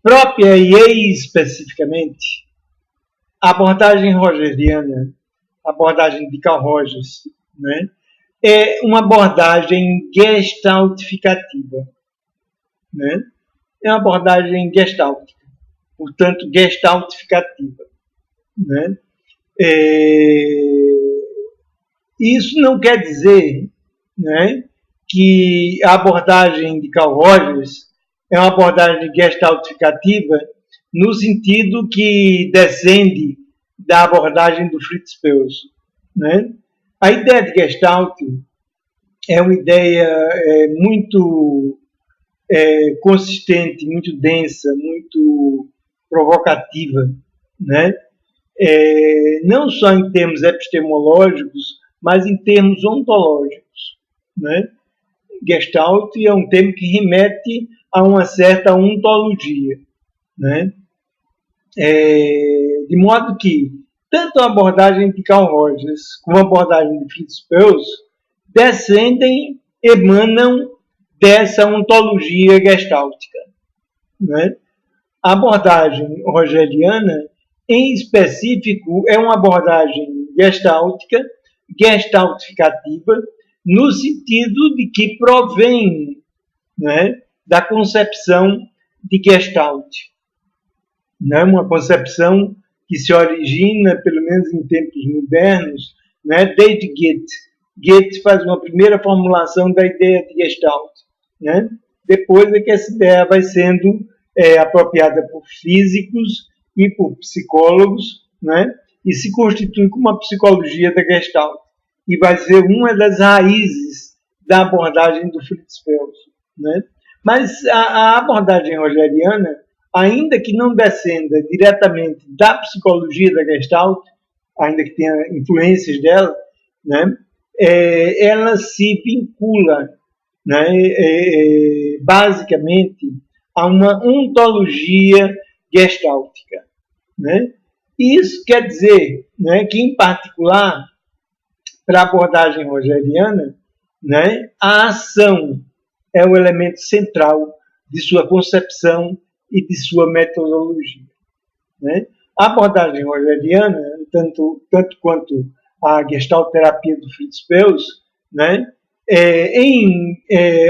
própria e especificamente, a abordagem rogeriana, a abordagem de Carl Rogers, né, é uma abordagem gestaltificativa, né? É uma abordagem gestáltica, portanto, gestaltificativa, né? Isso não quer dizer, né, que a abordagem de Carl Rogers é uma abordagem gestaltificativa no sentido que descende da abordagem do Fritz Perls, né? A ideia de Gestalt é uma ideia muito consistente, muito densa, muito provocativa, né? Não só em termos epistemológicos, mas em termos ontológicos, né? Gestalt é um termo que remete a uma certa ontologia, né? De modo que tanto a abordagem de Carl Rogers como a abordagem de Fritz Perls descendem, emanam dessa ontologia gestáltica, né? A abordagem rogeriana, em específico, é uma abordagem gestáltica, gestaltificativa, no sentido de que provém, né, da concepção de Gestalt, né, uma concepção que se origina, pelo menos em tempos modernos, né, desde Goethe. Goethe faz uma primeira formulação da ideia de Gestalt, né? Depois é que essa ideia vai sendo apropriada por físicos e por psicólogos, né? E se constitui como uma psicologia da Gestalt. E vai ser uma das raízes da abordagem do Fritz Perls, né? Mas a abordagem rogeriana, ainda que não descenda diretamente da psicologia da Gestalt, ainda que tenha influências dela, né? Ela se vincula, né, basicamente a uma ontologia gestáltica, né? Isso quer dizer, né, que, em particular, para a abordagem rogeriana, né, a ação é o elemento central de sua concepção e de sua metodologia, né? A abordagem rogeriana, tanto quanto a gestalterapia do Fritz Perls, né,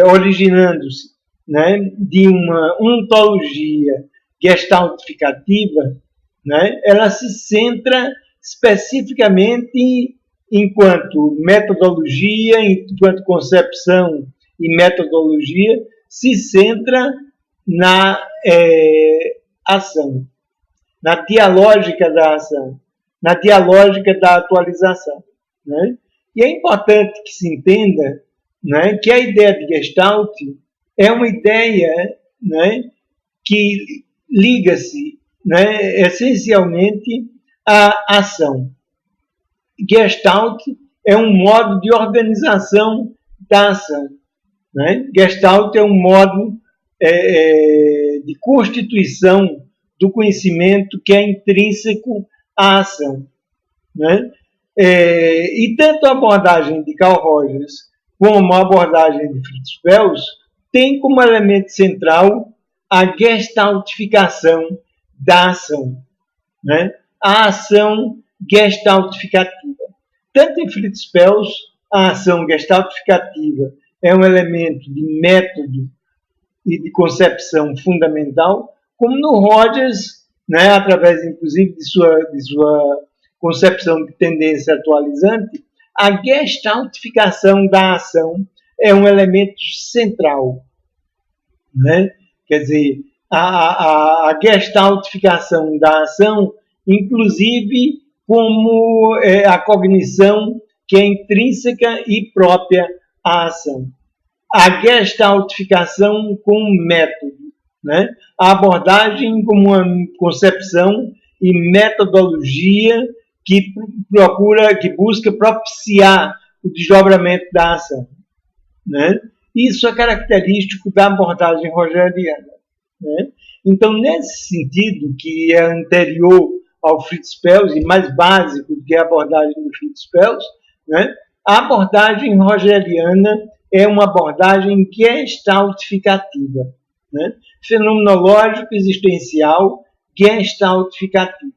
originando-se, né, de uma ontologia gestaltificativa, né, ela se centra especificamente enquanto metodologia, enquanto concepção e metodologia, se centra na ação, na dialógica da ação, na dialógica da atualização, né? E é importante que se entenda, né, que a ideia de Gestalt é uma ideia, né, que liga-se, né, essencialmente à ação. Gestalt é um modo de organização da ação, né? Gestalt é um modo de constituição do conhecimento que é intrínseco à ação, né? E tanto a abordagem de Carl Rogers como a abordagem de Fritz Perls tem como elemento central a gestaltificação da ação, né? A ação gestaltificativa. Tanto em Fritz Perls, a ação gestaltificativa é um elemento de método e de concepção fundamental, como no Rogers, né, através inclusive de sua concepção de tendência atualizante, a gestaltificação da ação é um elemento central, né? Quer dizer, a gestaltificação da ação, inclusive como a cognição que é intrínseca e própria à ação. A gestaltificação como método, né? A abordagem como uma concepção e metodologia que busca propiciar o desdobramento da ação, né? Isso é característico da abordagem rogeriana, né? Então, nesse sentido, que é anterior ao Fritz Perls e mais básico do que a abordagem do Fritz Perls, né? A abordagem rogeriana é uma abordagem gestaltificativa, né? Fenomenológico-existencial gestaltificativa,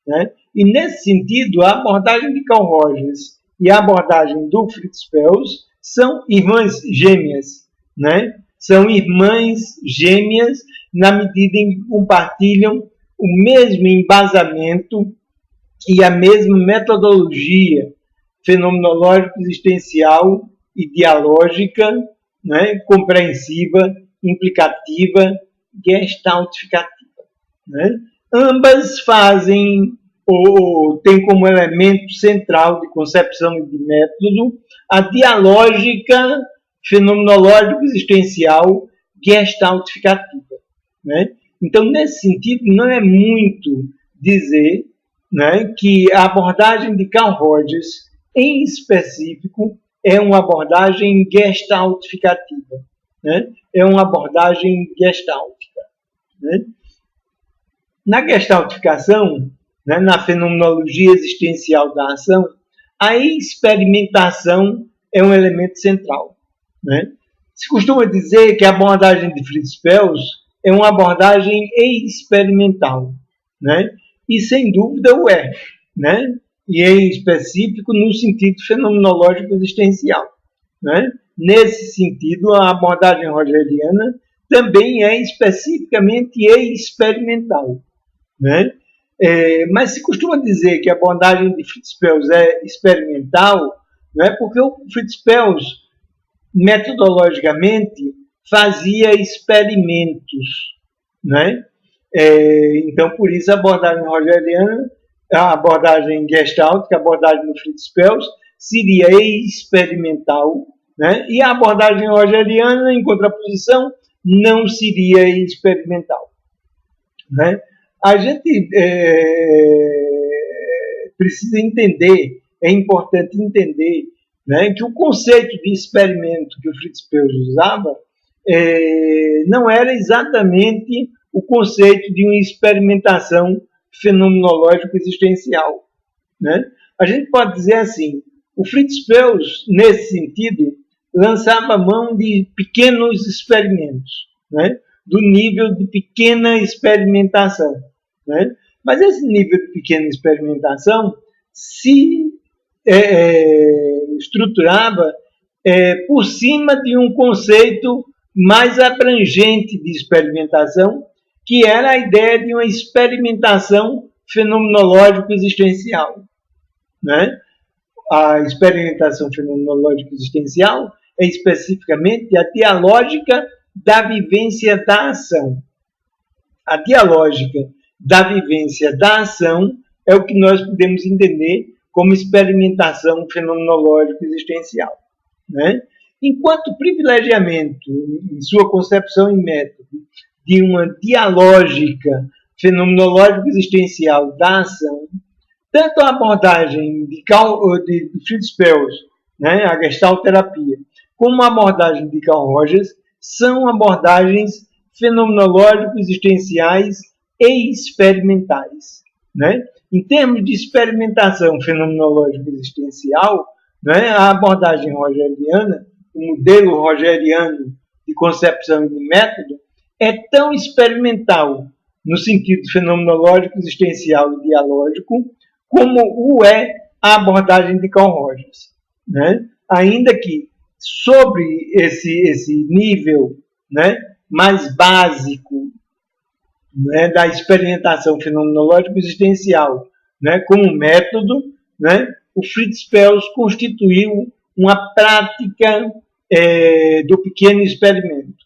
né? E, nesse sentido, a abordagem de Carl Rogers e a abordagem do Fritz Perls são irmãs gêmeas, né? São irmãs gêmeas na medida em que compartilham o mesmo embasamento e a mesma metodologia fenomenológico-existencial e dialógica, né? Compreensiva, implicativa, gestaltificativa, né? Ambas fazem ou têm como elemento central de concepção e de método a dialógica fenomenológico-existencial gestaltificativa, né? Então, nesse sentido, não é muito dizer, né, que a abordagem de Carl Rogers, em específico, é uma abordagem gestaltificativa, né? É uma abordagem gestáltica, né? Na gestaltificação, né, na fenomenologia existencial da ação, a experimentação é um elemento central, né? Se costuma dizer que a abordagem de Fritz Perls é uma abordagem experimental, né? E sem dúvida o é, né? E em específico no sentido fenomenológico existencial, né? Nesse sentido, a abordagem rogeriana também é especificamente experimental, né? Mas se costuma dizer que a abordagem de Fritz Perls é experimental, não é porque o Fritz Perls, metodologicamente, fazia experimentos, né? Então, por isso, a abordagem rogeriana, a abordagem gestáltica, a abordagem do Fritz Perls, seria experimental, né? E a abordagem rogeriana, em contraposição, não seria experimental, né? A gente precisa entender, é importante entender, né, que o conceito de experimento que o Fritz Perls usava não era exatamente o conceito de uma experimentação fenomenológico-existencial, né? A gente pode dizer assim, o Fritz Perls, nesse sentido, lançava mão de pequenos experimentos, né? Do nível de pequena experimentação, né? Mas esse nível de pequena experimentação se estruturava por cima de um conceito mais abrangente de experimentação, que era a ideia de uma experimentação fenomenológico-existencial, né? A experimentação fenomenológico-existencial é especificamente a dialógica da vivência da ação. A dialógica da vivência da ação é o que nós podemos entender como experimentação fenomenológico-existencial, né? Enquanto privilegiamento, em sua concepção e método, de uma dialógica fenomenológico-existencial da ação, tanto a abordagem de Fritz Perls, né, a gestalterapia, como a abordagem de Carl Rogers, são abordagens fenomenológico-existenciais e experimentais, né? Em termos de experimentação fenomenológico-existencial, né, a abordagem rogeriana, o modelo rogeriano de concepção e de método, é tão experimental no sentido fenomenológico, existencial e dialógico, como o é a abordagem de Carl Rogers, né? Ainda que sobre esse nível, né, mais básico, né, da experimentação fenomenológica existencial, né, como método, né, o Fritz Perls constituiu uma prática do pequeno experimento,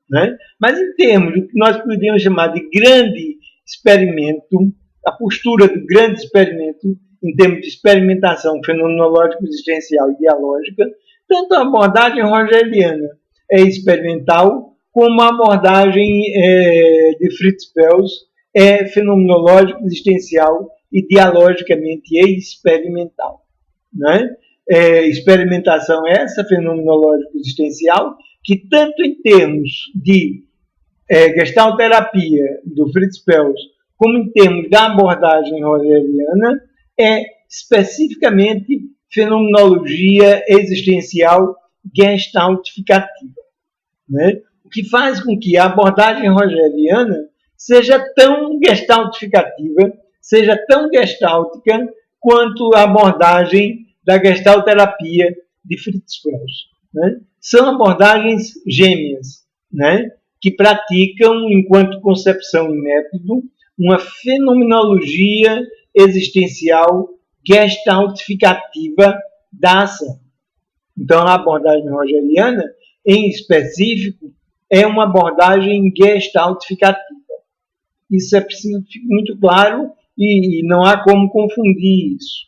né? Mas em termos do que nós poderíamos chamar de grande experimento, a postura do grande experimento, em termos de experimentação fenomenológica existencial e dialógica, tanto a abordagem rogeriana é experimental, como a abordagem de Fritz Perls é fenomenológica existencial e dialogicamente experimental, né? Experimentação essa fenomenológica existencial que tanto em termos de gestalterapia do Fritz Perls como em termos da abordagem rogeriana é especificamente fenomenologia existencial gestaltificativa, né? que faz com que a abordagem rogeriana seja tão gestaltificativa, seja tão gestáltica quanto a abordagem da gestalterapia de Fritz Perls. Né? São abordagens gêmeas, né? Que praticam, enquanto concepção e método, uma fenomenologia existencial gestaltificativa da ação. Então, a abordagem rogeriana, em específico, é uma abordagem gestaltificativa. Isso é preciso que fique muito claro e não há como confundir isso.